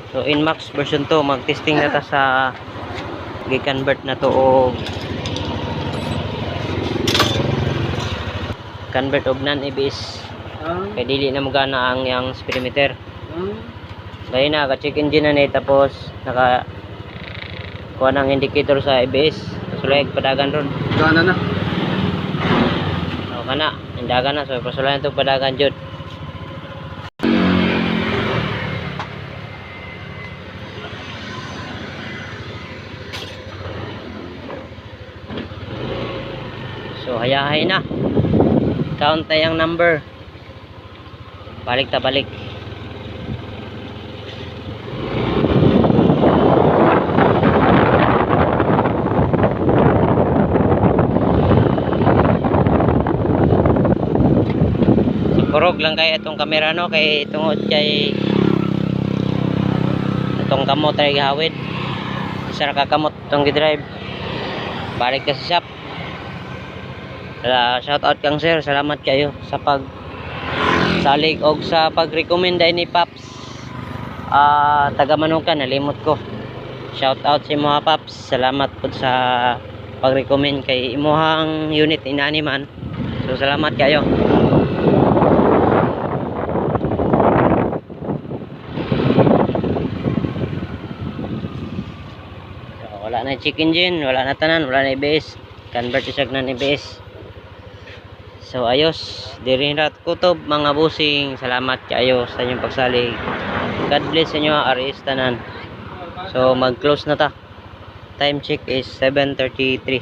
So Inmax version 2 mag-testing na ta sa gi-convert na to og convert og non-ABS. Kay dili na magana ang yang speedometer. Dahil na ka-check engine na ni tapos naka kuha ng indicator sa ABS. Sulay padagan ron. Gana na. O kana, indagan na so pasulayan to padagan jud. So hayahay na. Count na yung number. Balik ta balik. Kurog lang kay itong kamera no kay tungod kay itong kamot ay gihawid. Isa ra ka kamot itong gidrive. Balik ka sa shop. Shout out kang sir, salamat kayo sa pag salig og sa pag-recommend ni Paps. Taga Manukan nalimot ko. Shout out sa mga Paps, salamat po sa pag-recommend kay imuhang unit inani man. So salamat kayo. So, wala na check engine, wala na tanan, wala na ABS. Convert isag na ABS. So ayos, diri rat kutob mga busing. Salamat kayo sa inyong pagsalig. God bless sa inyo RS tanan. So mag-close na ta. Time check is 7:33.